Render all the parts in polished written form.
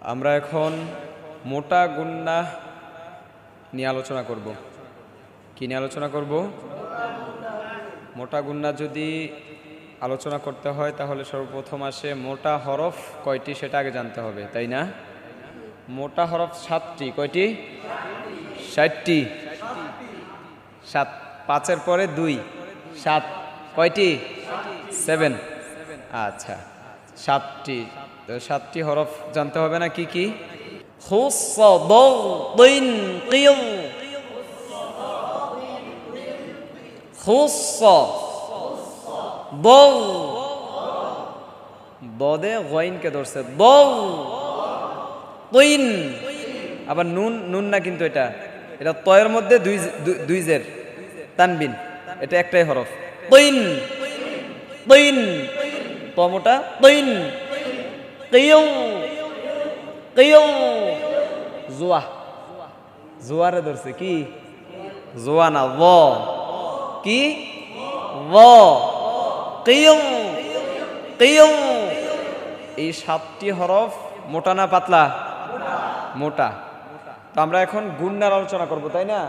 আমরা এখন মোটা গুন্নাহ নিয়ে আলোচনা করব। কি নিয়ে আলোচনা করব? মোটা গুন্নাহ যদি আলোচনা করতে হয় তাহলে সর্বপ্রথম আসে মোটা হরফ কয়টি সেটা আগে জানতে হবে, তাই না? মোটা হরফ 7টি। কয়টি? 60টি। 7, 5-এর পরে 2, 7। কয়টি? 7। আচ্ছা, 7টি। তো 7টি হরফ জানতে হবে না? কি কি? খুস্স দাদিন কিল, খুস্স দল, দদে গইনকে ধরছে দল তিন। আবার নুন, নুন না কিন্তু এটা তয়ের মধ্যে দুই জের তানবিন, এটা একটাই হরফ। তিন, তিন, তমোটা তিন। কিল, কিল, জুয়া, জুয়ারে ধরছে কি? জুয়া না, ব। কি? ব। কিল, কিল। এই 7টি হরফ মোটা না পাতলা? মোটা। তো আমরা এখন গুন্নার আলোচনা করব, তাই না?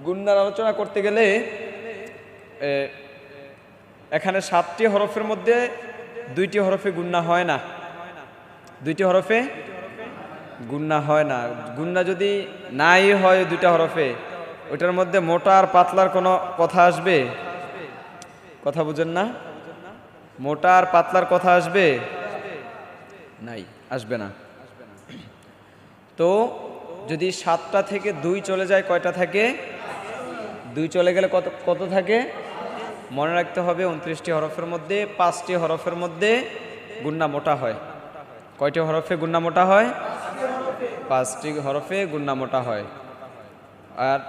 গুন্নার আলোচনা করতে গেলে এখানে 7টি হরফের মধ্যে 2টি হরফে গুন্না হয় না। 2টি হরফে গুন্না হয় না। গুন্না যদি নাই হয় 2টা হরফে, ওইটার মধ্যে মোটা আর পাতলার কোনো কথা আসবে? কথা বুঝেন না? মোটা আর পাতলার কথা আসবে? নাই, আসবে না। তো যদি 7টা থেকে 2 চলে যায়, কয়টা থাকে? 2 চলে গেলে কত কত থাকে? মনে রাখতে হবে 29টি হরফের মধ্যে 5টি হরফের মধ্যে গুন্না মোটা হয়। কয়টি হরফে গুন্না মোটা হয়? 5টি হরফে গুন্না মোটা হয়। আর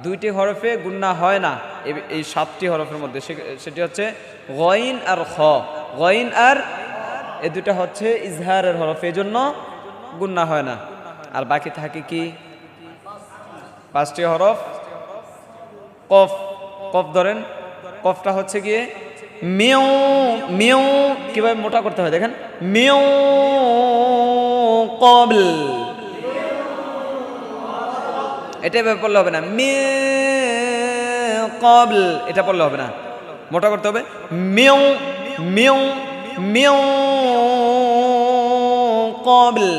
2টি হরফে গুন্না হয় না এই 7টি হরফের মধ্যে, সেটি হচ্ছে গইন আর খ। গইন আর এই 2টা হচ্ছে ইজহারের হরফ, এই জন্য গুন্না হয় না। আর বাকি থাকে কি? 5টি হরফ। কফ, কফ ধরেন, কফটা হচ্ছে গিয়ে মিউ, মিউ। কিভাবে মোটা করতে হয় দেখেন, মিউ কবল, এটা এভাবে পড়লে হবে না। মিউ কবল, এটা পড়লে হবে না, মোটা করতে হবে। মিউ, মিউ, মিউ কবল,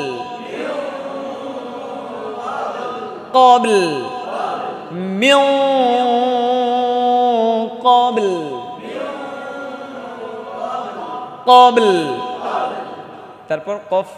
কবল, মিউ কবল, কবল। তারপর কফ